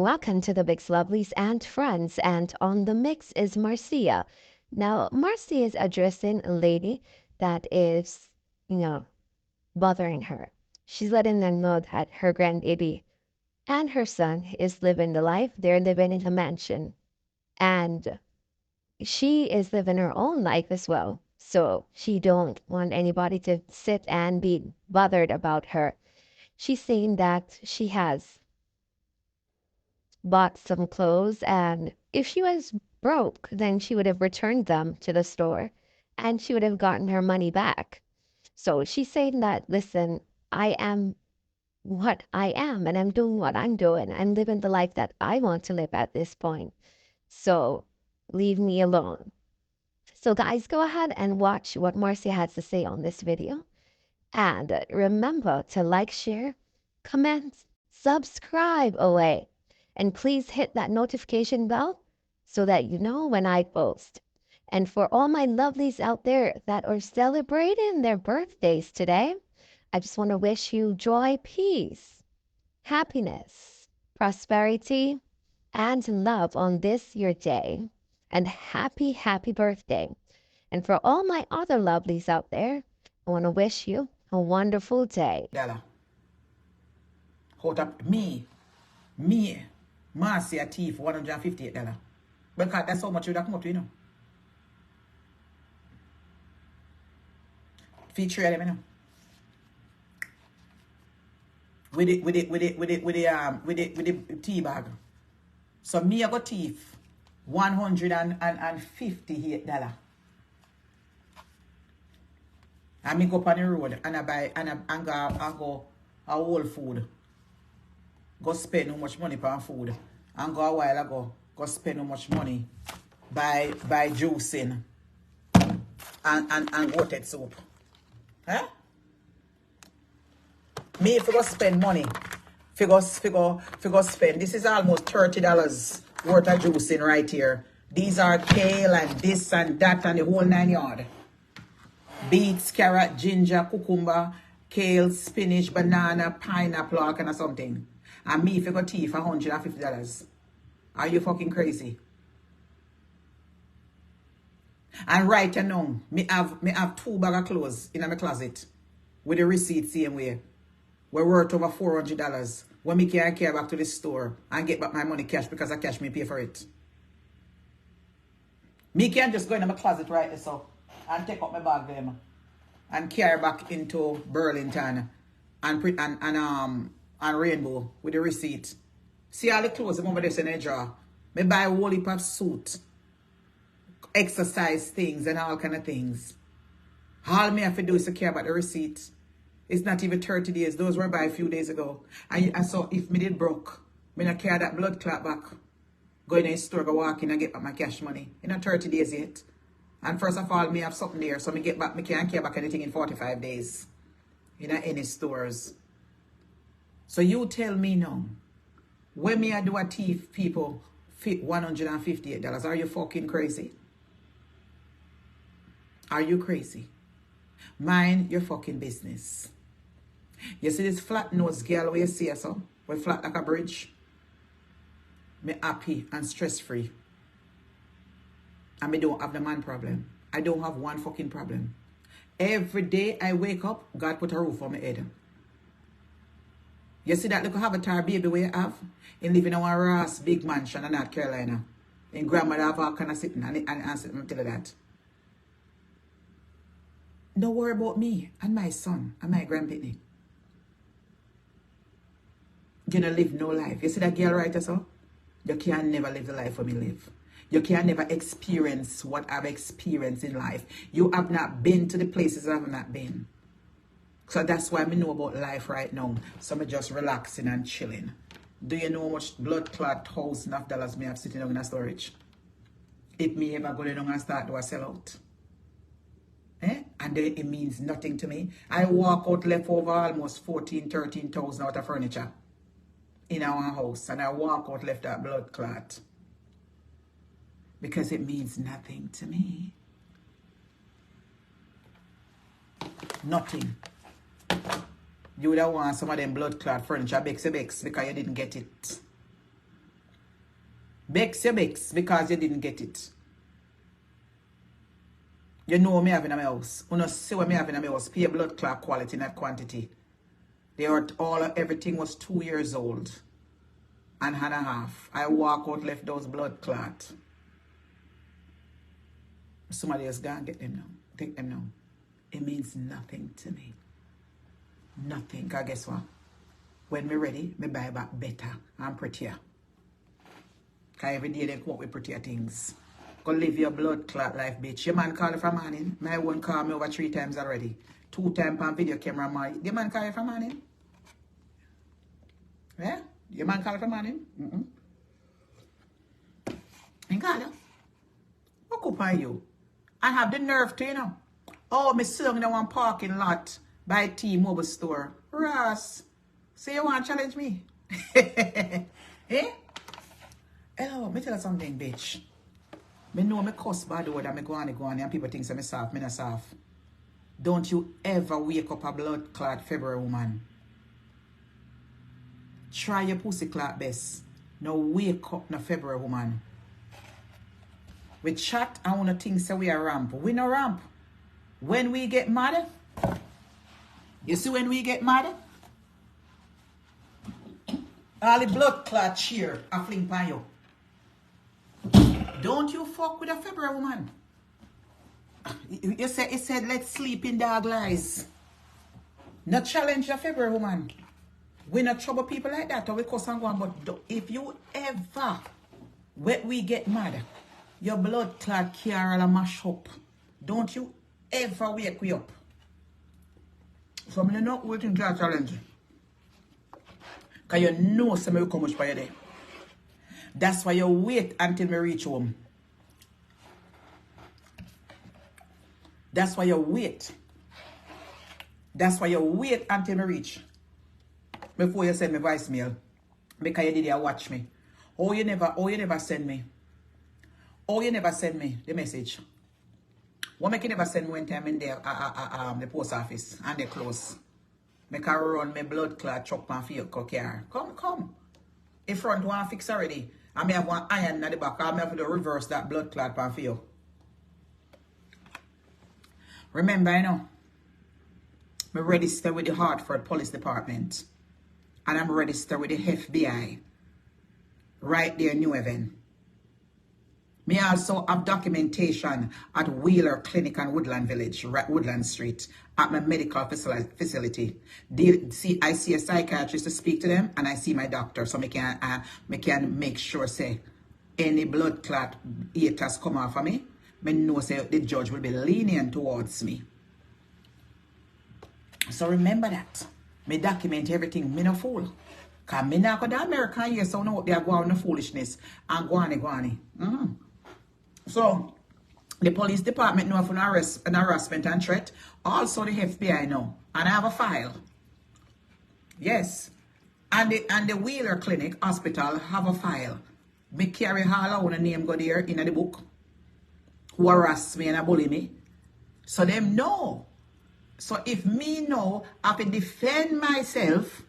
Welcome to the Mix Lovelies and Friends, and on the mix is Marcia. Now, Marcia is addressing a lady that is, you know, bothering her. She's letting them know that her grandbaby and her son is living the life. They're living in a mansion, and she is living her own life as well. So she don't want anybody to sit and be bothered about her. She's saying that she has bought some clothes, and if she was broke, then she would have returned them to the store and she would have gotten her money back. So she's saying that, listen, I am what I am and I'm doing what I'm doing. I'm living the life that I want to live at this point. So leave me alone. So guys, go ahead and watch what Marcia has to say on this video. And remember to like, share, comment, subscribe away. And please hit that notification bell so that you know when I post. And for all my lovelies out there that are celebrating their birthdays today, I just want to wish you joy, peace, happiness, prosperity, and love on this your day. And happy, happy birthday. And for all my other lovelies out there, I want to wish you a wonderful day. Dollar. Hold up me, Marcia thief $158. Because that's how much you would have come up to, you know. Feature them, you know. With the tea bag. So me I got thief $158. And me go up on the road and I buy and go a whole food. Go spend how much money on food. And go a while ago, go spend how much money buy juicing and watered soup. Huh? Me if you go spend money, figure spend. This is almost $30 worth of juicing right here. These are kale and this and that and the whole 9 yard. Beets, carrot, ginger, cucumber, kale, spinach, banana, pineapple, all kind of something. And me if you got tea for $150. Are you fucking crazy? And right now, me have 2 bags of clothes in my closet with the receipt same way. We're worth over $400. When me can't carry back to the store and get back my money cash because I cash me pay for it. Me can't just go in my closet right there so and take up my bag them and carry back into Burlington and Rainbow with the receipt. See all the clothes I'm over there in the drawer. Me buy a whole heap of suit, exercise things and all kind of things. All me have to do is to care about the receipt. It's not even 30 days. Those were by a few days ago. And so if me did broke, me not carry that blood clot back. Go in the store, go walk in and get back my cash money. In not 30 days yet. And first of all, me have something there. So me get back, me can't carry back anything in 45 days. In any stores. So you tell me now, when me I do a thief people fit $158, are you fucking crazy? Are you crazy? Mind your fucking business. You see this flat nose girl where you see her so? We flat like a bridge. Me happy and stress free. And me don't have the man problem. I don't have one fucking problem. Every day I wake up, God put a roof on my head. You see that little avatar baby we have? In living in our Ross big mansion in North Carolina. In grandmother have all kind of sitting and tell her that. Don't worry about me and my son and my grandbaby. You're gonna live no life. You see that girl right so? You can never live the life for me live. You can never experience what I've experienced in life. You have not been to the places I've not been. So that's why I know about life right now. So I'm just relaxing and chilling. Do you know how much blood clot $1,000 me have sitting down in a storage? If me ever go down and start to sell out. And then it means nothing to me. I walk out left over almost 13,000 out of furniture in our house. And I walk out left that blood clot. Because it means nothing to me. Nothing. You would have want some of them blood clot furniture, Bex because you didn't get it. Bex your bex because you didn't get it. You know me having in my house. You know see what me having in my house. Pure blood clot quality, not quantity. They were everything was 2 years old and a half. I walk out, left those blood clot. Somebody else gonna get them now. Take them now. It means nothing to me. Nothing. Cause guess what? When me ready, me buy back better and prettier. Cause every day they come up with prettier things. Go live your blood clot life, bitch. Your man call you from morning. My one call me over 3 times already. 2 times on video camera, man. Your man call you from morning? Yeah? Your man call you from morning? And call you. What up on you? And have the nerve to, you know. Oh, me sung in one parking lot by T-Mobile store. Ross, say you want to challenge me? Eh? Hello, me tell you something, bitch. Me know me cuss bad word and me go on and people think I'm soft, me not soft. Don't you ever wake up a blood clot February woman. Try your pussy clot best. No wake up no February woman. We chat and wanna think say we are ramp. We no ramp. When we get mad, you see when we get mad? All the blood clot cheer a fling pan you. Don't you fuck with a February woman. You said it said let's sleep in dog lies. Not challenge a February woman. We not trouble people like that or we cuss and go on, but if you ever when we get mad, your blood clot carry mash up. Don't you ever wake me up. So I'm not waiting to challenge. Because you know somebody will come much for you there. That's why you wait until me reach home. That's why you wait. That's why you wait until me reach. Before you send me voicemail. Because you did you watch me. You never send me. You never send me the message. What make you never send me one time in there the post office and they close. Make her run my blood clot truck and feel car. Come. In front one fix already. I may have one iron at the back. I may have to reverse that blood clot pan for you. Remember, you know, I'm registered with the Hartford Police Department. And I'm registered with the FBI. Right there in New Haven. Me also have documentation at Wheeler Clinic and Woodland Village, Woodland Street, at my medical facility. I see a psychiatrist to speak to them, and I see my doctor, so I can make sure, say, any blood clot haters come off of me, I know, say, the judge will be lenient towards me. So remember that. Me document everything, me no fool. Because me not go to America here, so no, they are going on foolishness, and go on. So, the police department know of an harassment and threat. Also, the FBI know. And I have a file. Yes. And the Wheeler Clinic Hospital have a file. Me carry all our name go there in the book. Who harass me and bully me. So them know. So if me know, I have to defend myself.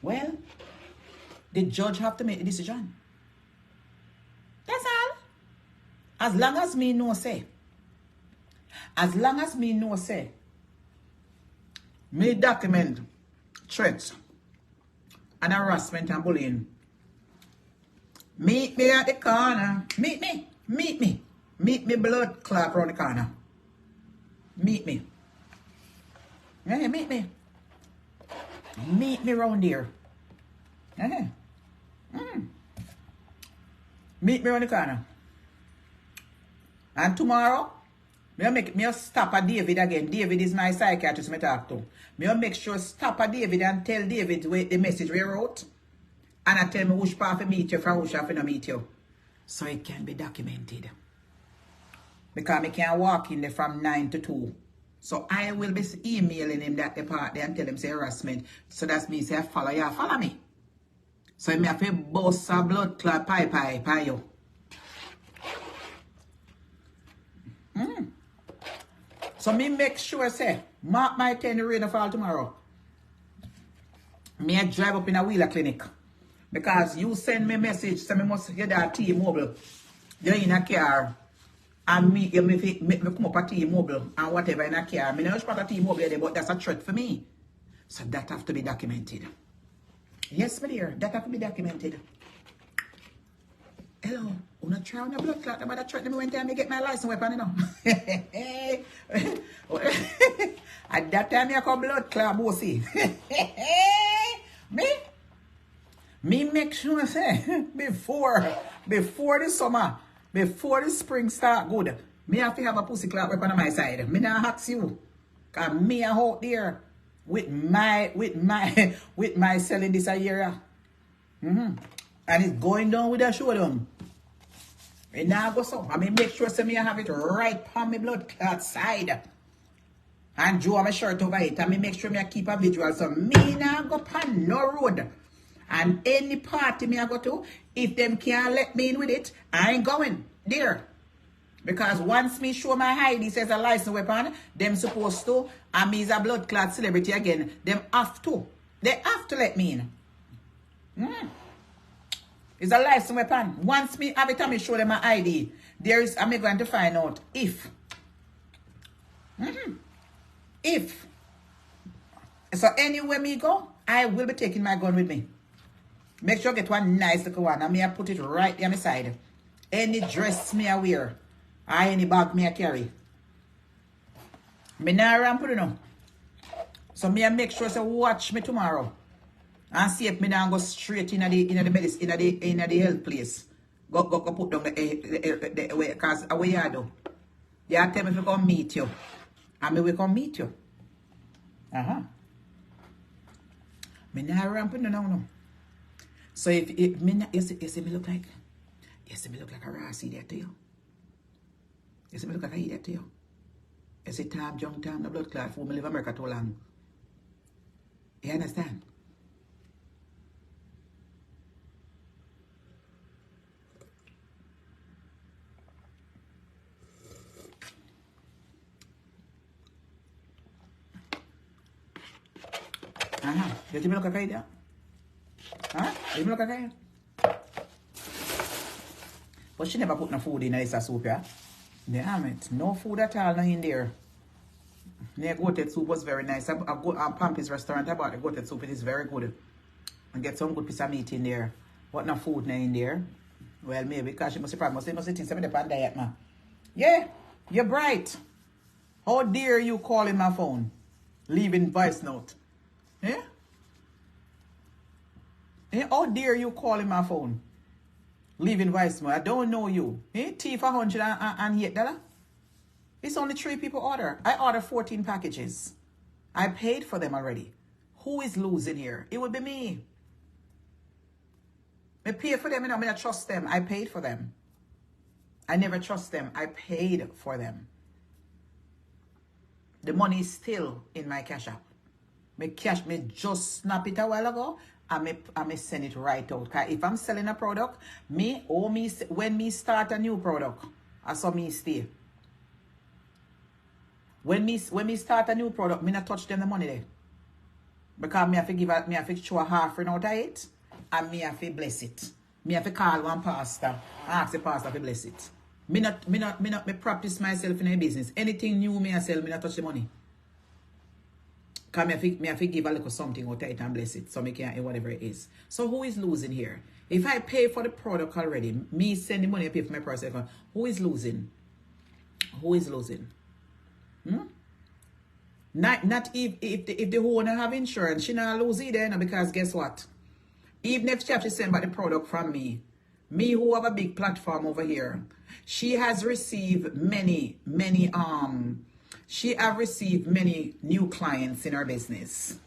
Well, the judge have to make a decision. That's all. As long as me know say. Me document threats and harassment and bullying. Meet me at the corner. Meet me. Meet me blood clot around the corner. Meet me. Yeah, meet me. Meet me around here. Yeah. Meet me around the corner. And tomorrow, me stop at David again. David is my psychiatrist I talk to. Me make sure stop at David and tell David the message we wrote. And I tell me which part to meet you from which part to meet you. So it can be documented. Because I can't walk in there from 9 to 2. So I will be emailing him that the part there and tell him say harassment. So that's me say follow me. So I have to bust a blood clot pie you. So me make sure say, mark my 10 rain fall tomorrow. Me I drive up in a Wheeler Clinic. Because you send me a message, say me must get that T-Mobile. You're in a car. And me come up at T-Mobile and whatever in a car. Me know part of T-Mobile there, but that's a threat for me. So that have to be documented. Yes, my dear, that have to be documented. Hello, I'm not trying to blood clot about that threat me when time I get my license weapon, you know. At that time I come blood clot, bossy. Me make sure say before the summer, before the spring start good, me have to have a pussy clot weapon on my side. Me not ask you. Cause me out there with my selling this area. And it's going down with a showdown. And now go so. I mean make sure say me I have it right on my blood clot side. And draw my shirt over it. And me make sure me I keep a visual. So me now go pan no road. And any party me I go to, if them can't let me in with it, I ain't going there. Because once me show my ID says a license weapon, them supposed to, and me is a blood clot celebrity again, them have to. They have to let me in. It's a license weapon. Once me every time me show them my ID, there is, I'm going to find out if. If. So anywhere me go, I will be taking my gun with me. Make sure I get one nice little one. And me I put it right on my side. Any dress me I wear. Or any bag me I carry. Me not around put it on. So me I make sure to watch me tomorrow. And see if me not go straight in the medicine, in the health place. Go put down the way. Because away you do. You tell me if I come meet you. And me will come meet you. Me not around put it on no. So if me not, you see me look like a Rasi there to you. You see me look like a idiot to you. You see time, young time, the blood clot, for me live in America too long. You understand? You see me look like a idiot? You look at her. But she never put no food in this soup, yeah? Damn it. No food at all in there. The goated soup was very nice. I go to Pampy's restaurant. I bought the goated soup. It is very good. And get some good piece of meat in there. But no food in there. Well, maybe because she must think somebody on diet, man. Yeah, you're bright. How dare you calling my phone? Leaving voice note. Yeah? How dare you calling my phone? Leaving voicemail. I don't know you. Tea for $108. It's only 3 people order. I ordered 14 packages. I paid for them already. Who is losing here? It would be me. I paid for them, I don't trust them. I paid for them. I never trust them. I paid for them. The money is still in my cash app. Me just snap it a while ago. I may send it right out. Cause if I'm selling a product, when me start a new product, I saw me stay. When me start a new product, me not touch them the money there. Because me have to show a half out of it, and me have to bless it. Me have to call one pastor and ask the pastor to bless it. Me practice myself in a business. Anything new me I sell, me not touch the money. Because me have to give a little something out of it and bless it. So me can whatever it is. So who is losing here? If I pay for the product already, me send the money I pay for my personal account. Who is losing? Who is losing? Not if the owner have insurance, she not lose either, no, because guess what? Even if she have to send back the product from me who have a big platform over here, she has received many new clients in her business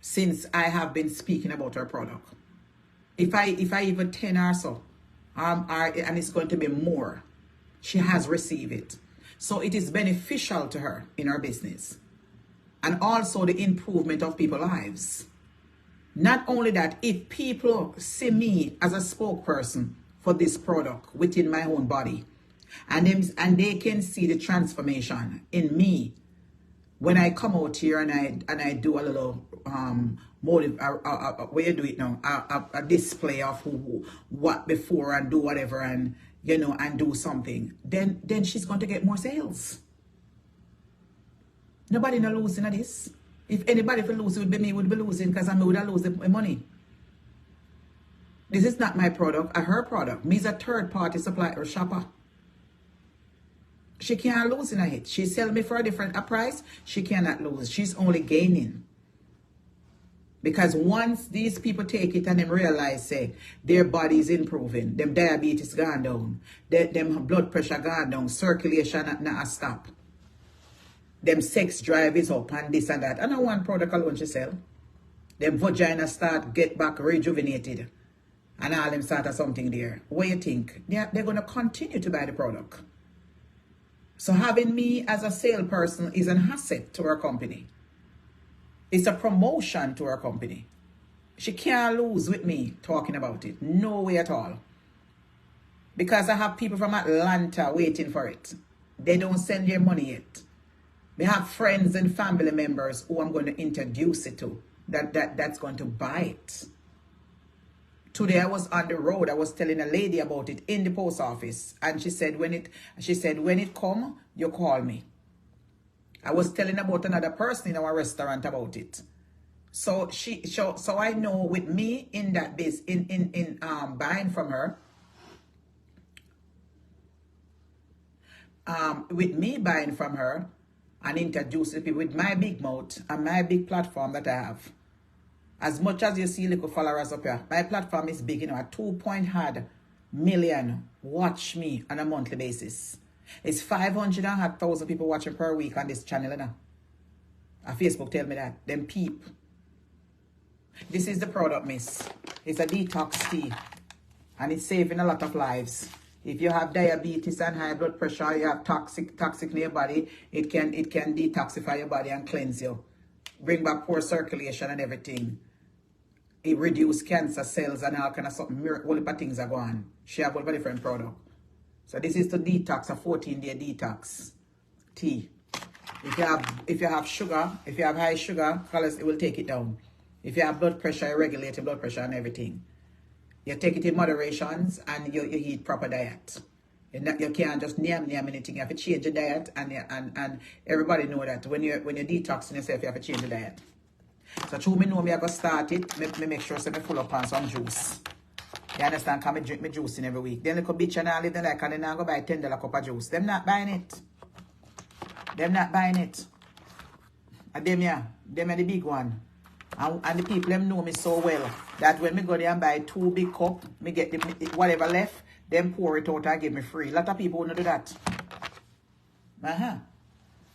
since I have been speaking about her product. If I even 10 or so, and it's going to be more, she has received it. So it is beneficial to her in her business. And also the improvement of people's lives. Not only that, if people see me as a spokesperson for this product within my own body, and they can see the transformation in me when I come out here and I do a little motive, where you do it now, a display of what before and do whatever and and do something, then she's going to get more sales. Nobody no losing at this. If anybody for lose, it would be me, would be losing, because I would have lose the money. This is not my product, her product. Me's a third party supplier or shopper. She can't lose in a hit. She sell me for a different price. She cannot lose. She's only gaining. Because once these people take it and them realize, say, their body is improving, them diabetes gone down, them blood pressure gone down, circulation not stop, them sex drive is up and this and that. I know one product alone she sell. Them vagina start get back rejuvenated. And all them start of something there. What do you think? They're going to continue to buy the product. So having me as a salesperson is an asset to our company. It's a promotion to our company. She can't lose with me talking about it. No way at all. Because I have people from Atlanta waiting for it. They don't send their money yet. We have friends and family members who I'm going to introduce it to. That's going to buy it. Today I was on the road. I was telling a lady about it in the post office, and she said when it come, you call me. I was telling about another person in our restaurant about it. So so I know with me in that biz in buying from her, with me buying from her and introducing people with my big mouth and my big platform that I have. As much as you see little followers up here, my platform is big, at 2 million watch me on a monthly basis. It's 500,000 people watching per week on this channel, Facebook tell me that. Them peep. This is the product, miss. It's a detox tea. And it's saving a lot of lives. If you have diabetes and high blood pressure, you have toxic in your body, it can detoxify your body and cleanse you. Bring back poor circulation and everything. It reduce cancer cells and all kind of something. All the things are going. She have a different product. So this is the detox, a 14-day detox tea. If you have sugar, if you have high sugar, it will take it down. If you have blood pressure, you regulate your blood pressure and everything. You take it in moderations and you eat proper diet. You can't just name anything. You have to change your diet, and everybody know that when you're detoxing yourself, you have to change your diet. So through me know me I go start it, me make sure so me full up on some juice. You understand? Because I drink my juice in every week. Then little bitch and I live like and then I go buy $10 cup of juice. Them not buying it. Them not buying it. And them are the big one. And the people them know me so well that when me go there and buy 2 big cup, me get whatever left, them pour it out and give me free. A lot of people won't do that.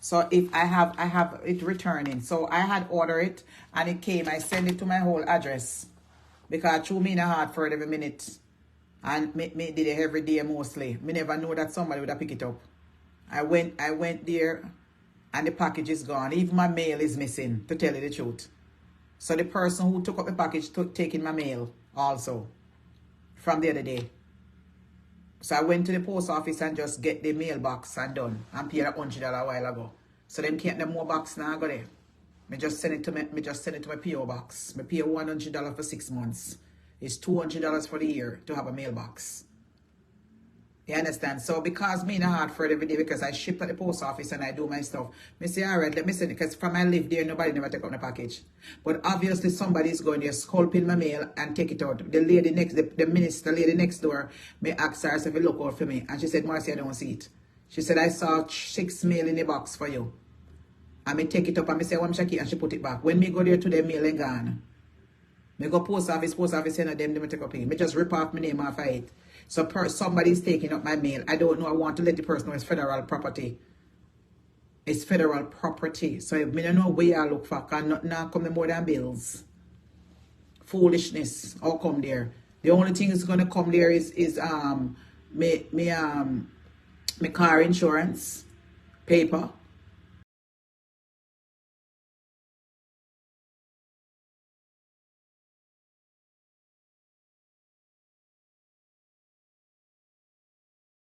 So if I have it returning. So I had ordered it and it came. I send it to my whole address. Because threw me in a heart for it every minute. And me did it every day mostly. Me never know that somebody would have pick it up. I went there and the package is gone. Even my mail is missing, to tell you the truth. So the person who took up the package taking my mail also from the other day. So I went to the post office and just get the mailbox and done. And paid $100 a while ago. So them can't them more box now go there. Me just send it to my PO box. Me pay $100 for 6 months. It's $200 for the year to have a mailbox. You understand? So because me in a hard for it every day because I ship at the post office and I do my stuff, me say, all right, let me send it. Because from I live there, nobody never take out the package. But obviously somebody's going there, sculpting my mail and take it out. The lady next door, me asked her if you look out for me. And she said, Marcia, I don't see it. She said, I saw 6 mail in the box for you. And me take it up and me say, I'm Shaki, and she put it back. When me go there to the mail and gone. Me go post office, and them take up it. Me just rip off my name off of it. So somebody's taking up my mail. I don't know. I want to let the person know it's federal property. It's federal property. So if me don't know where I look for, can not now come more than bills. Foolishness. How come there? The only thing that's gonna come there is my car insurance paper